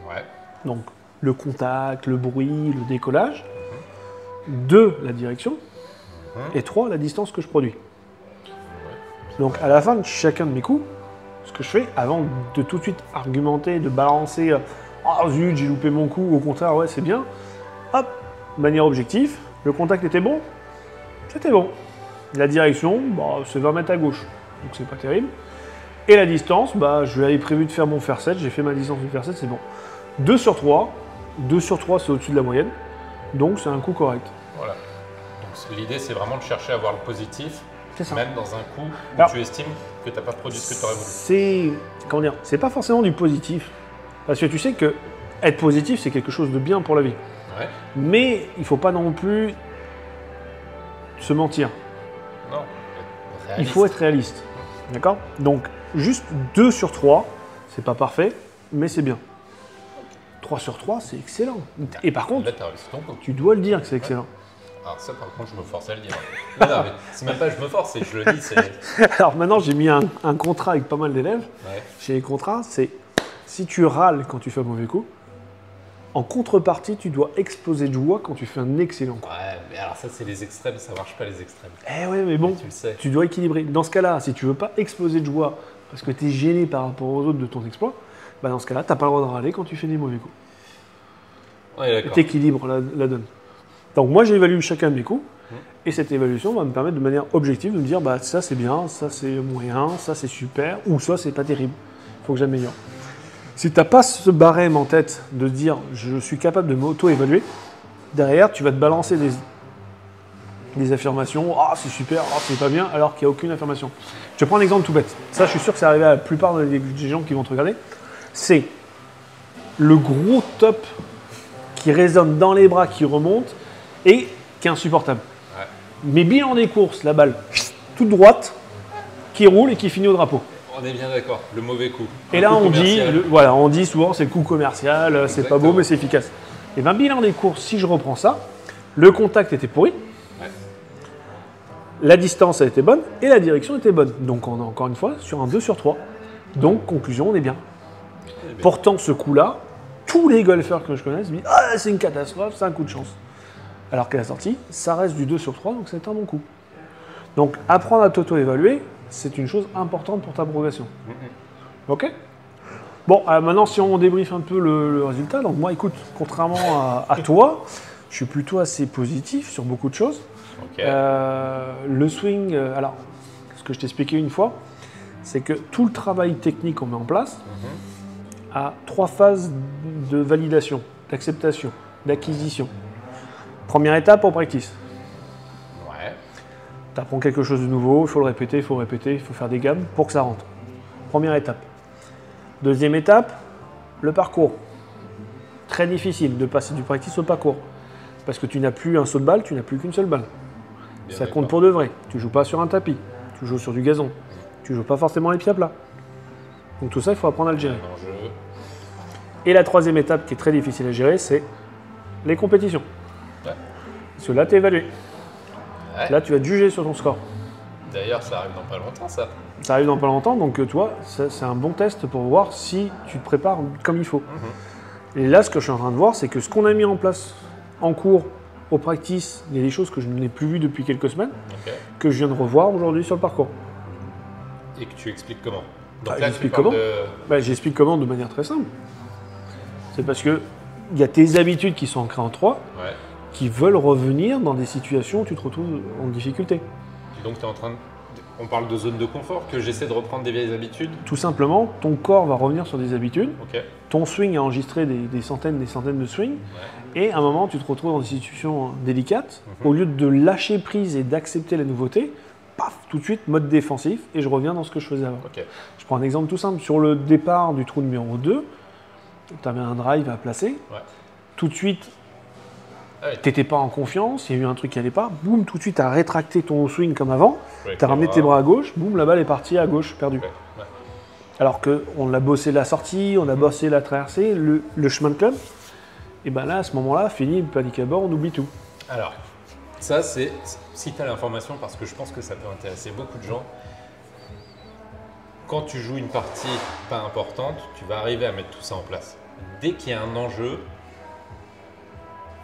[SPEAKER 3] Ouais.
[SPEAKER 1] Donc le contact, le bruit, le décollage. 2, la direction. Et 3, la distance que je produis. Donc à la fin de chacun de mes coups, ce que je fais, avant de tout de suite argumenter, de balancer « Ah zut, j'ai loupé mon coup, au contraire, ouais, c'est bien », hop, de manière objective, le contact était bon, c'était bon. La direction, c'est 20 mètres à gauche, donc c'est pas terrible. Et la distance, je l'avais prévu de faire mon fair set, j'ai fait ma distance du fair set, c'est bon. 2 sur 3 c'est au-dessus de la moyenne, donc c'est un coup correct.
[SPEAKER 3] Voilà. Donc l'idée, c'est vraiment de chercher à avoir le positif,
[SPEAKER 1] ça.
[SPEAKER 3] même dans un coup où tu estimes que tu n'as pas produit ce que tu aurais voulu.
[SPEAKER 1] C'est pas forcément du positif, parce que tu sais que être positif, c'est quelque chose de bien pour la vie.
[SPEAKER 3] Ouais.
[SPEAKER 1] Mais il faut pas non plus se mentir.
[SPEAKER 3] Non.
[SPEAKER 1] Il faut être réaliste. D'accord? Donc, juste 2 sur 3, c'est pas parfait, mais c'est bien. 3 sur 3, c'est excellent. Et par contre,
[SPEAKER 3] là, t'as réussi ton coup.
[SPEAKER 1] tu dois le dire que c'est excellent.
[SPEAKER 3] Alors ça, par contre, je me force à le dire. Non, mais c'est même pas je me force, c'est je le dis.
[SPEAKER 1] Alors maintenant, j'ai mis un contrat avec pas mal d'élèves.
[SPEAKER 3] Ouais.
[SPEAKER 1] Chez les contrats, c'est si tu râles quand tu fais un mauvais coup, en contrepartie, tu dois exploser de joie quand tu fais un excellent coup.
[SPEAKER 3] Ouais, mais alors ça, c'est les extrêmes, ça marche pas les extrêmes.
[SPEAKER 1] Eh ouais, mais bon,
[SPEAKER 3] Tu le sais.
[SPEAKER 1] tu dois équilibrer. Dans ce cas-là, si tu veux pas exploser de joie parce que tu es gêné par rapport aux autres de ton exploit, dans ce cas-là, tu n'as pas le droit de râler quand tu fais des mauvais coups.
[SPEAKER 3] Ouais, d'accord.
[SPEAKER 1] Tu équilibres la donne. Donc moi, j'évalue chacun de mes coups, et cette évaluation va me permettre de manière objective de me dire ça c'est bien, ça c'est moyen, ça c'est super, ou ça c'est pas terrible. Il faut que j'améliore. Si tu n'as pas ce barème en tête de dire je suis capable de m'auto-évaluer, derrière tu vas te balancer des affirmations, c'est super, c'est pas bien, alors qu'il n'y a aucune affirmation. Je prends un exemple tout bête. Ça, je suis sûr que c'est arrivé à la plupart des gens qui vont te regarder. C'est le gros top qui résonne dans les bras, qui remonte et qui est insupportable.
[SPEAKER 3] Ouais.
[SPEAKER 1] Mais bilan des courses, la balle toute droite, qui roule et qui finit au drapeau.
[SPEAKER 3] On est bien d'accord, le mauvais coup.
[SPEAKER 1] Et là, on dit souvent c'est le coup commercial, c'est pas beau, mais c'est efficace. Et bien, bilan des courses, si je reprends ça, le contact était pourri, la distance a été bonne et la direction était bonne. Donc, on est encore une fois sur un 2 sur 3. Donc, conclusion, on est bien. Pourtant, ce coup-là, tous les golfeurs que je connais se disent c'est une catastrophe, c'est un coup de chance. Alors qu'à la sortie, ça reste du 2 sur 3, donc c'est un bon coup. Donc, apprendre à t'auto-évaluer, c'est une chose importante pour ta progression. Ok? Bon, maintenant, si on débriefe un peu le résultat, donc moi, écoute, contrairement à toi, je suis plutôt assez positif sur beaucoup de choses.
[SPEAKER 3] Ok.
[SPEAKER 1] Le swing, alors, ce que je t'expliquais une fois, c'est que tout le travail technique qu'on met en place a 3 phases de validation, d'acceptation, d'acquisition. Première étape, en practice.
[SPEAKER 3] Ouais.
[SPEAKER 1] Tu apprends quelque chose de nouveau, il faut le répéter, il faut faire des gammes pour que ça rentre. Première étape. Deuxième étape, le parcours. Très difficile de passer du practice au parcours. Parce que tu n'as plus un saut de balle, tu n'as plus qu'une seule balle.
[SPEAKER 3] Bien
[SPEAKER 1] Ça
[SPEAKER 3] d'accord.
[SPEAKER 1] compte pour de vrai. Tu joues pas sur un tapis, tu joues sur du gazon. Tu joues pas forcément les pieds à plat. Donc tout ça, il faut apprendre à le gérer.
[SPEAKER 3] Un enjeu.
[SPEAKER 1] Et la troisième étape qui est très difficile à gérer, c'est les compétitions.
[SPEAKER 3] Ouais.
[SPEAKER 1] Parce que là, tu es évalué.
[SPEAKER 3] Ouais.
[SPEAKER 1] Là, tu vas te juger sur ton score.
[SPEAKER 3] D'ailleurs, ça arrive dans pas longtemps, ça.
[SPEAKER 1] Ça arrive dans pas longtemps, donc toi, c'est un bon test pour voir si tu te prépares comme il faut. Et là, ce que je suis en train de voir, c'est que ce qu'on a mis en place en cours, au practice, il y a des choses que je n'ai plus vues depuis quelques semaines,
[SPEAKER 3] Ok.
[SPEAKER 1] que je viens de revoir aujourd'hui sur le parcours.
[SPEAKER 3] Et que tu expliques comment. Donc
[SPEAKER 1] Ah,
[SPEAKER 3] là, tu
[SPEAKER 1] j'explique
[SPEAKER 3] parles
[SPEAKER 1] comment.
[SPEAKER 3] de...
[SPEAKER 1] Bah, j'explique comment de manière très simple. C'est parce que il y a tes habitudes qui sont ancrées en toi,
[SPEAKER 3] Ouais.
[SPEAKER 1] qui veulent revenir dans des situations où tu te retrouves en difficulté.
[SPEAKER 3] Donc, tu es en train de... On parle de zone de confort, que j'essaie de reprendre des vieilles habitudes.
[SPEAKER 1] Tout simplement, ton corps va revenir sur des habitudes,
[SPEAKER 3] Ok.
[SPEAKER 1] ton swing a enregistré des centaines de swings, et à un moment, tu te retrouves dans des situations délicates. Au lieu de lâcher prise et d'accepter la nouveauté, paf, tout de suite, mode défensif, et je reviens dans ce que je faisais avant.
[SPEAKER 3] Ok.
[SPEAKER 1] Je prends un exemple tout simple. Sur le départ du trou numéro 2, tu avais un drive à placer.
[SPEAKER 3] Ouais.
[SPEAKER 1] Tout de suite,
[SPEAKER 3] Ah oui.
[SPEAKER 1] tu n'étais pas en confiance, il y a eu un truc qui n'allait pas. Boum, tout de suite, tu as rétracté ton swing comme avant.
[SPEAKER 3] Avec
[SPEAKER 1] Tu as
[SPEAKER 3] les
[SPEAKER 1] ramené tes bras à gauche. Boum, la balle est partie à gauche, perdue.
[SPEAKER 3] Ouais. Ouais.
[SPEAKER 1] Alors qu'on a bossé la sortie, on a bossé la traversée, le chemin de club. Et bien là, à ce moment-là, fini, panique à bord, on oublie tout.
[SPEAKER 3] Alors, ça, c'est si tu as l'information, parce que je pense que ça peut intéresser beaucoup de gens. Quand tu joues une partie pas importante, tu vas arriver à mettre tout ça en place. Dès qu'il y a un enjeu,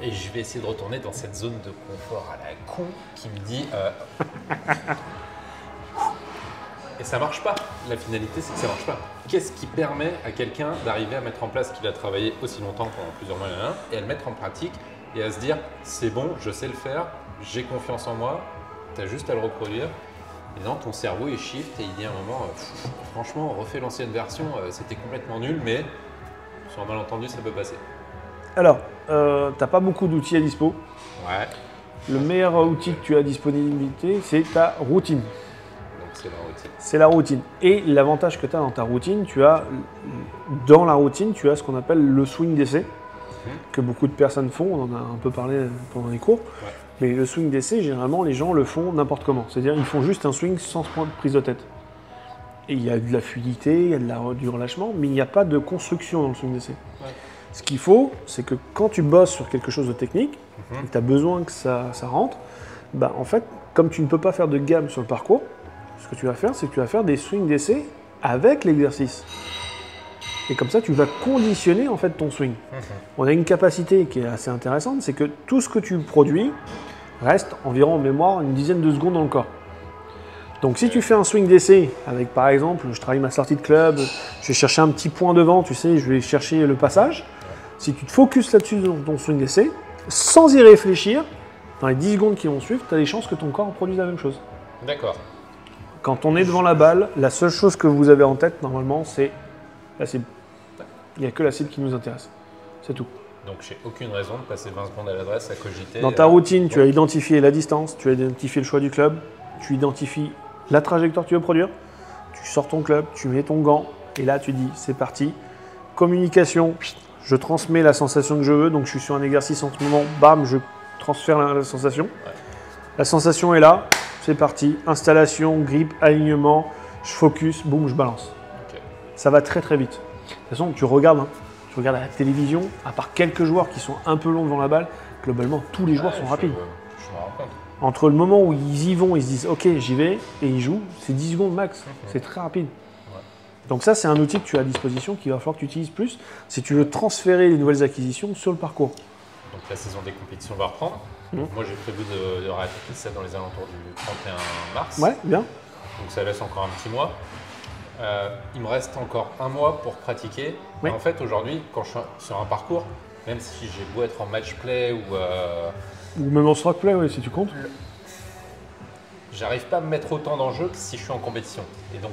[SPEAKER 3] et je vais essayer de retourner dans cette zone de confort à la con qui me dit et ça marche pas. La finalité, c'est que ça marche pas. Qu'est-ce qui permet à quelqu'un d'arriver à mettre en place ce qu'il a travaillé aussi longtemps pendant plusieurs mois et à le mettre en pratique et à se dire c'est bon, je sais le faire, j'ai confiance en moi, tu as juste à le reproduire. Et non, ton cerveau il shift et il dit à un moment franchement, refais l'ancienne version, c'était complètement nul, mais sur un malentendu, ça peut passer.
[SPEAKER 1] Alors, tu n'as pas beaucoup d'outils à dispo.
[SPEAKER 3] Ouais,
[SPEAKER 1] Le meilleur outil que tu as à disponibilité, c'est ta routine.
[SPEAKER 3] donc c'est la routine.
[SPEAKER 1] C'est la routine. Et l'avantage que tu as dans ta routine, dans la routine, tu as ce qu'on appelle le swing d'essai, que beaucoup de personnes font. On en a un peu parlé pendant les cours.
[SPEAKER 3] Ouais.
[SPEAKER 1] Mais le swing d'essai, généralement, les gens le font n'importe comment. C'est-à-dire, ils font juste un swing sans se prendre de prise de tête. Et il y a de la fluidité, il y a du relâchement, mais il n'y a pas de construction dans le swing d'essai.
[SPEAKER 3] Ouais.
[SPEAKER 1] Ce qu'il faut, c'est que quand tu bosses sur quelque chose de technique, et que tu as besoin que ça rentre, bah, en fait, comme tu ne peux pas faire de gamme sur le parcours, ce que tu vas faire, c'est que tu vas faire des swings d'essai avec l'exercice. Et comme ça, tu vas conditionner en fait ton swing. On a une capacité qui est assez intéressante, c'est que tout ce que tu produis reste environ en mémoire une dizaine de secondes dans le corps. Donc si tu fais un swing d'essai avec par exemple, je travaille ma sortie de club, je vais chercher un petit point devant, tu sais, je vais chercher le passage. Si tu te focuses là-dessus dans ton swing d'essai, sans y réfléchir, dans les 10 secondes qui vont suivre, tu as des chances que ton corps produise la même chose.
[SPEAKER 3] D'accord.
[SPEAKER 1] Quand on est devant la balle, la seule chose que vous avez en tête normalement, c'est la cible. Il n'y a que la cible qui nous intéresse. C'est tout.
[SPEAKER 3] Donc j'ai aucune raison de passer 20 secondes à l'adresse à cogiter.
[SPEAKER 1] Dans ta routine, tu as identifié la distance, tu as identifié le choix du club, tu identifies la trajectoire que tu veux produire, tu sors ton club, tu mets ton gant, et là tu dis c'est parti. Communication, je transmets la sensation que je veux, donc je suis sur un exercice en ce moment, bam, je transfère la sensation.
[SPEAKER 3] Ouais.
[SPEAKER 1] La sensation est là, c'est parti. Installation, grip, alignement, je focus, boum, je balance.
[SPEAKER 3] Ok.
[SPEAKER 1] Ça va très très vite. De toute façon, tu regardes à la télévision, à part quelques joueurs qui sont un peu longs devant la balle, globalement tous les joueurs sont rapides.
[SPEAKER 3] Je me rends compte.
[SPEAKER 1] Entre le moment où ils y vont, ils se disent ok j'y vais et ils jouent, c'est 10 secondes max, c'est très rapide.
[SPEAKER 3] Ouais.
[SPEAKER 1] Donc ça c'est un outil que tu as à disposition qu'il va falloir que tu utilises plus si tu veux transférer les nouvelles acquisitions sur le parcours.
[SPEAKER 3] Donc la saison des compétitions va reprendre. Donc, moi j'ai prévu de réappliquer ça dans les alentours du 31 mars.
[SPEAKER 1] Ouais, bien.
[SPEAKER 3] Donc ça laisse encore un petit mois. Il me reste encore un mois pour pratiquer.
[SPEAKER 1] Oui.
[SPEAKER 3] Et en fait aujourd'hui, quand je suis sur un parcours, même si j'ai beau être en match play ou
[SPEAKER 1] Ou même en stroke play, ouais, si tu comptes.
[SPEAKER 3] j'arrive pas à me mettre autant d'enjeux que si je suis en compétition. Et donc,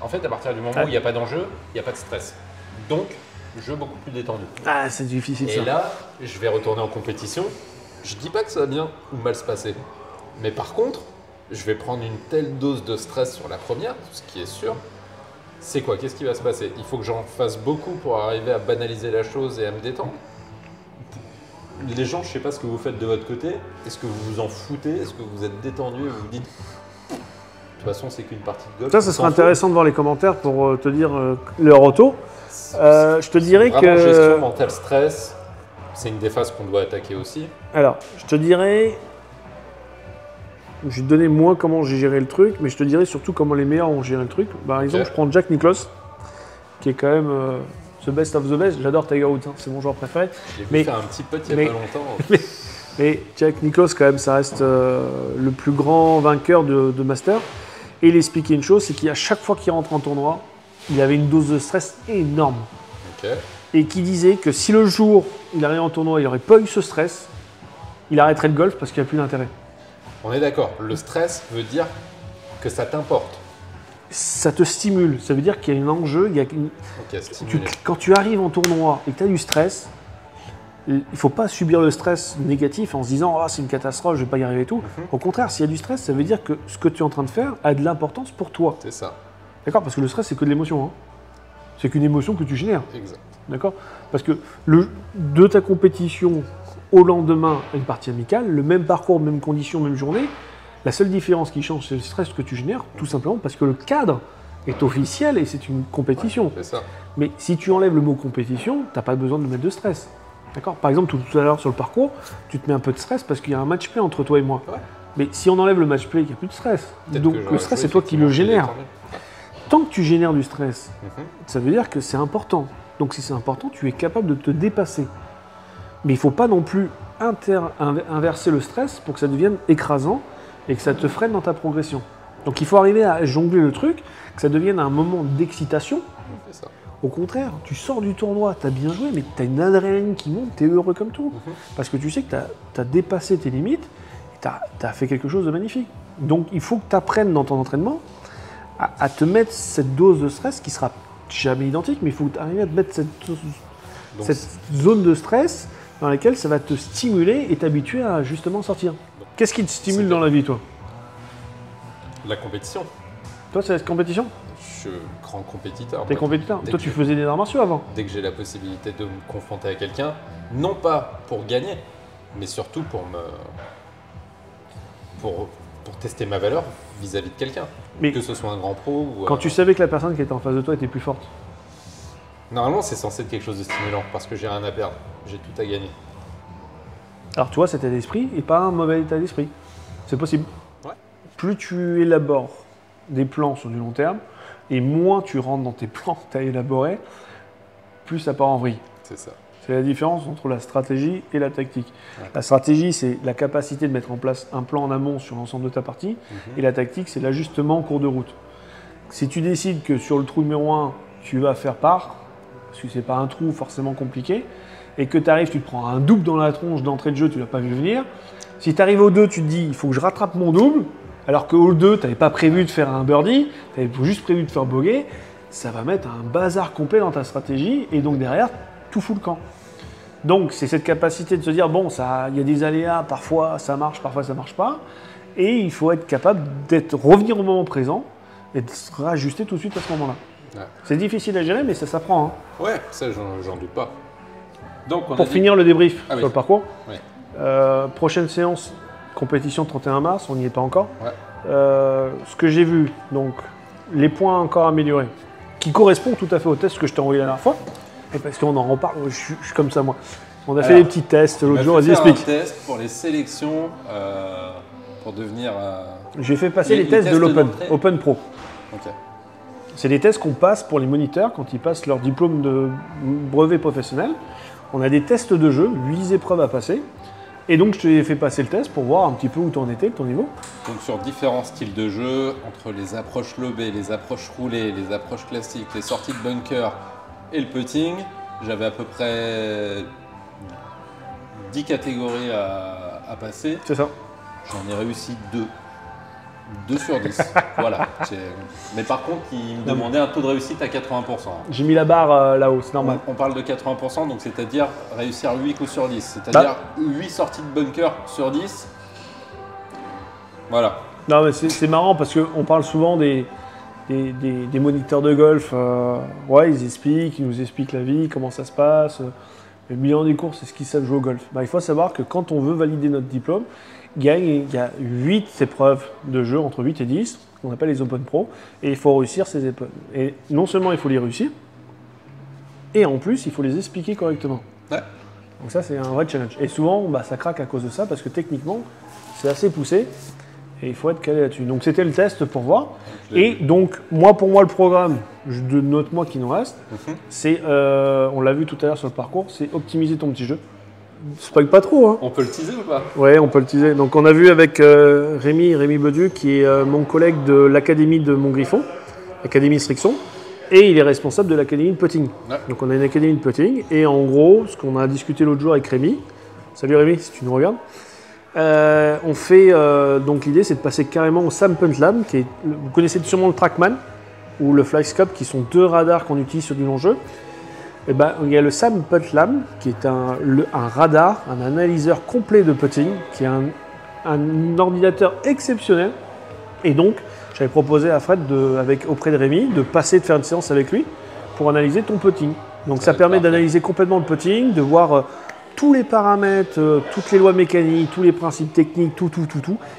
[SPEAKER 3] en fait, à partir du moment où il n'y a pas d'enjeu, il n'y a pas de stress. Donc, jeu beaucoup plus détendu.
[SPEAKER 1] Ah, c'est difficile
[SPEAKER 3] Et
[SPEAKER 1] ça.
[SPEAKER 3] là, je vais retourner en compétition. Je dis pas que ça va bien ou mal se passer. Mais par contre, je vais prendre une telle dose de stress sur la première, ce qui est sûr. C'est quoi? Qu'est-ce qui va se passer? Il faut que j'en fasse beaucoup pour arriver à banaliser la chose et à me détendre. Les gens, je sais pas ce que vous faites de votre côté. Est-ce que vous vous en foutez? Est-ce que vous êtes détendu et vous vous dites de toute façon, c'est qu'une partie de golf.
[SPEAKER 1] Ça
[SPEAKER 3] on
[SPEAKER 1] serait
[SPEAKER 3] s'en fout.
[SPEAKER 1] intéressant de voir les commentaires pour te dire leur auto. Je te dirais
[SPEAKER 3] Vraiment,
[SPEAKER 1] que...
[SPEAKER 3] gestion mentale stress, c'est une des phases qu'on doit attaquer aussi.
[SPEAKER 1] Alors, je te dirais... Je vais te donner moins comment j'ai géré le truc, mais je te dirais surtout comment les meilleurs ont géré le truc. Par exemple, je prends Jack Nicklaus, qui est quand même the best of the best. J'adore Tiger Woods, hein, c'est mon joueur préféré.
[SPEAKER 3] J'ai vu
[SPEAKER 1] Mais-
[SPEAKER 3] faire un petit putt il y a pas longtemps.
[SPEAKER 1] Mais Jack Nicklaus, quand même, ça reste le plus grand vainqueur de Master. Et il expliquait une chose, c'est qu'à chaque fois qu'il rentre en tournoi, il avait une dose de stress énorme.
[SPEAKER 3] Ok.
[SPEAKER 1] Et qui disait que si le jour il arrive en tournoi, il n'aurait pas eu ce stress, il arrêterait le golf parce qu'il n'y a plus d'intérêt.
[SPEAKER 3] On est d'accord, le stress veut dire que ça t'importe.
[SPEAKER 1] Ça te stimule, ça veut dire qu'il y a un enjeu.
[SPEAKER 3] Ok, stimulé.
[SPEAKER 1] Quand tu arrives en tournoi et que tu as du stress, il ne faut pas subir le stress négatif en se disant « Ah, c'est une catastrophe, je ne vais pas y arriver et tout ». Au contraire, s'il y a du stress, ça veut dire que ce que tu es en train de faire a de l'importance pour toi.
[SPEAKER 3] C'est ça,
[SPEAKER 1] D'accord? Parce que le stress, c'est que de l'émotion. Hein. C'est qu'une émotion que tu génères.
[SPEAKER 3] exact.
[SPEAKER 1] D'accord? Parce que de ta compétition au lendemain à une partie amicale, le même parcours, même conditions, même journée, la seule différence qui change, c'est le stress que tu génères, tout simplement parce que le cadre est officiel et c'est une compétition.
[SPEAKER 3] C'est ça.
[SPEAKER 1] Mais si tu enlèves le mot compétition, tu n'as pas besoin de mettre de stress. D'accord? Par exemple, tout à l'heure sur le parcours, tu te mets un peu de stress parce qu'il y a un match play entre toi et moi.
[SPEAKER 3] Ouais.
[SPEAKER 1] Mais si on enlève le match play, il n'y a plus de stress.
[SPEAKER 3] Peut-être
[SPEAKER 1] Donc
[SPEAKER 3] que
[SPEAKER 1] le
[SPEAKER 3] j'aurais
[SPEAKER 1] stress,
[SPEAKER 3] joué,
[SPEAKER 1] c'est toi qui le
[SPEAKER 3] effectivement,
[SPEAKER 1] génères.
[SPEAKER 3] détendu.
[SPEAKER 1] Tant que tu génères du stress,
[SPEAKER 3] Mhm.
[SPEAKER 1] ça veut dire que c'est important. Donc si c'est important, tu es capable de te dépasser. Mais il ne faut pas non plus inverser le stress pour que ça devienne écrasant et que ça te freine dans ta progression. Donc il faut arriver à jongler le truc, que ça devienne un moment d'excitation.
[SPEAKER 3] C'est ça.
[SPEAKER 1] Au contraire, tu sors du tournoi, tu as bien joué, mais tu as une adrénaline qui monte, tu es heureux comme tout. Parce que tu sais que tu as dépassé tes limites, tu as fait quelque chose de magnifique. Donc il faut que tu apprennes dans ton entraînement à te mettre cette dose de stress qui sera jamais identique, mais il faut que tu arrives à te mettre
[SPEAKER 3] Donc,
[SPEAKER 1] cette zone de stress dans laquelle ça va te stimuler et t'habituer à justement sortir. Qu'est-ce qui te stimule dans la vie, toi?
[SPEAKER 3] la compétition.
[SPEAKER 1] Toi, c'est la compétition?
[SPEAKER 3] Je suis grand compétiteur.
[SPEAKER 1] T'es
[SPEAKER 3] moi.
[SPEAKER 1] compétiteur?
[SPEAKER 3] Dès
[SPEAKER 1] Toi,
[SPEAKER 3] que
[SPEAKER 1] tu
[SPEAKER 3] je-
[SPEAKER 1] faisais des arts martiaux avant?
[SPEAKER 3] Dès que j'ai la possibilité de me confronter à quelqu'un, non pas pour gagner, mais surtout pour tester ma valeur vis-à-vis de quelqu'un.
[SPEAKER 1] Mais
[SPEAKER 3] Que ce soit un grand pro ou...
[SPEAKER 1] quand tu savais que la personne qui était en face de toi était plus forte,
[SPEAKER 3] Normalement, c'est censé être quelque chose de stimulant parce que j'ai rien à perdre. J'ai tout à gagner.
[SPEAKER 1] alors tu vois, cet état d'esprit n'est pas un mauvais état d'esprit. C'est possible.
[SPEAKER 3] Ouais.
[SPEAKER 1] Plus tu élabores des plans sur du long terme, et moins tu rentres dans tes plans que tu as élaborés, plus ça part en vrille.
[SPEAKER 3] C'est ça.
[SPEAKER 1] C'est la différence entre la stratégie et la tactique.
[SPEAKER 3] Ouais.
[SPEAKER 1] La stratégie, c'est la capacité de mettre en place un plan en amont sur l'ensemble de ta partie, et la tactique, c'est l'ajustement en cours de route. Si tu décides que sur le trou numéro 1, tu vas faire part, parce que c'est pas un trou forcément compliqué, et que tu arrives, tu te prends un double dans la tronche d'entrée de jeu, tu l'as pas vu venir. Si tu arrives au 2, tu te dis, il faut que je rattrape mon double, alors qu'au 2, tu n'avais pas prévu de faire un birdie, tu avais juste prévu de faire bogey, ça va mettre un bazar complet dans ta stratégie, et donc derrière, tout fout le camp. Donc c'est cette capacité de se dire, bon, il y a des aléas, parfois ça marche, parfois ça marche pas, et il faut être capable revenir au moment présent, et de se réajuster tout de suite à ce moment-là.
[SPEAKER 3] Ouais.
[SPEAKER 1] C'est difficile à gérer, mais ça s'apprend. Hein.
[SPEAKER 3] Ouais, ça, j'en doute pas. Donc, on a
[SPEAKER 1] Pour
[SPEAKER 3] dit-
[SPEAKER 1] finir le débrief
[SPEAKER 3] Ah
[SPEAKER 1] sur
[SPEAKER 3] oui.
[SPEAKER 1] le parcours,
[SPEAKER 3] Ouais.
[SPEAKER 1] prochaine séance, compétition 31 mars, on n'y est pas encore.
[SPEAKER 3] Ouais.
[SPEAKER 1] Ce que j'ai vu, donc les points encore améliorés, qui correspondent tout à fait au test que je t'ai envoyé la dernière fois, et parce qu'on en reparle, je suis comme ça moi. On a fait
[SPEAKER 3] Alors,
[SPEAKER 1] des petits tests
[SPEAKER 3] On
[SPEAKER 1] l'autre
[SPEAKER 3] m'a
[SPEAKER 1] jour,
[SPEAKER 3] fait
[SPEAKER 1] vas-y
[SPEAKER 3] faire un
[SPEAKER 1] explique.
[SPEAKER 3] test pour les sélections pour devenir...
[SPEAKER 1] J'ai fait passer
[SPEAKER 3] les
[SPEAKER 1] les tests de
[SPEAKER 3] tests
[SPEAKER 1] l'Open,
[SPEAKER 3] d'entrée.
[SPEAKER 1] Open Pro.
[SPEAKER 3] Ok.
[SPEAKER 1] C'est des tests qu'on passe pour les moniteurs quand ils passent leur diplôme de brevet professionnel. On a des tests de jeu, 8 épreuves à passer. Et donc, je t'ai fait passer le test pour voir un petit peu où tu en étais, ton niveau.
[SPEAKER 3] Donc sur différents styles de jeu, entre les approches lobées, les approches roulées, les approches classiques, les sorties de bunker et le putting, j'avais à peu près 10 catégories à passer.
[SPEAKER 1] C'est ça.
[SPEAKER 3] J'en ai réussi 2. 2 sur 10. Voilà. Mais par contre, il me demandait un taux de réussite à 80%.
[SPEAKER 1] J'ai mis la barre là-haut, c'est normal.
[SPEAKER 3] On parle de 80%, donc c'est-à-dire réussir 8 coups sur 10. C'est-à-dire 8 sorties de bunker sur 10. Voilà.
[SPEAKER 1] Non, mais c'est marrant parce qu'on parle souvent des moniteurs de golf. Ouais, ils nous expliquent la vie, comment ça se passe. Le bilan des cours, c'est ce qu'ils savent jouer au golf. Bah, il faut savoir que quand on veut valider notre diplôme, il y a 8 épreuves de jeu, entre 8 et 10, qu'on appelle les Open Pro, et il faut réussir ces épreuves. Et non seulement il faut les réussir, et en plus, il faut les expliquer correctement.
[SPEAKER 3] Ouais.
[SPEAKER 1] Donc ça, c'est un vrai challenge. Et souvent, bah, ça craque à cause de ça, parce que techniquement, c'est assez poussé, et il faut être calé là-dessus. Donc c'était le test pour voir. Et donc, pour moi, le programme, de notre mois qui nous reste, c'est, on l'a vu tout à l'heure sur le parcours, c'est optimiser ton petit jeu. Spoil pas trop, hein.
[SPEAKER 3] On peut le teaser ou pas?
[SPEAKER 1] Ouais, on peut le teaser. Donc on a vu avec Rémi Bedieu, qui est mon collègue de l'académie de Montgriffon, l'académie Strixon, et il est responsable de l'académie de putting. Ouais. Donc on a une académie de putting, et en gros, ce qu'on a discuté l'autre jour avec Rémi, salut Rémi, si tu nous regardes, on fait, donc l'idée c'est de passer carrément au SAM Punt Lab, vous connaissez sûrement le Trackman, ou le FlyScope, qui sont 2 radars qu'on utilise sur du long jeu. Et ben, il y a le SAM Putt Lab, qui est un radar, un analyseur complet de putting, qui est un ordinateur exceptionnel. Et donc, j'avais proposé à Fred, auprès de Rémi, de faire une séance avec lui pour analyser ton putting. Donc ça permet d'analyser complètement le putting, de voir tous les paramètres, toutes les lois mécaniques, tous les principes techniques, tout.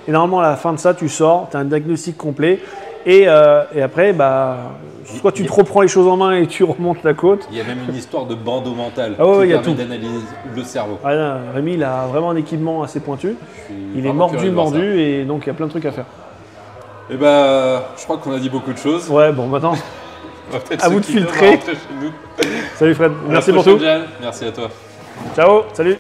[SPEAKER 1] Et normalement, à la fin de ça, tu sors, tu as un diagnostic complet. Et après, bah, soit tu te reprends les choses en main et tu remontes la côte.
[SPEAKER 3] Il y a même une histoire de bandeau mental
[SPEAKER 1] qui
[SPEAKER 3] permet d'analyser le cerveau.
[SPEAKER 1] Ah, là, Rémi, il a vraiment un équipement assez pointu. Il est mordu, et donc il y a plein de trucs à faire.
[SPEAKER 3] Et bah, je crois qu'on a dit beaucoup de choses.
[SPEAKER 1] Ouais, bon, maintenant, à vous de filtrer. Salut Fred, merci pour tout.
[SPEAKER 3] Merci à toi.
[SPEAKER 1] Ciao, salut.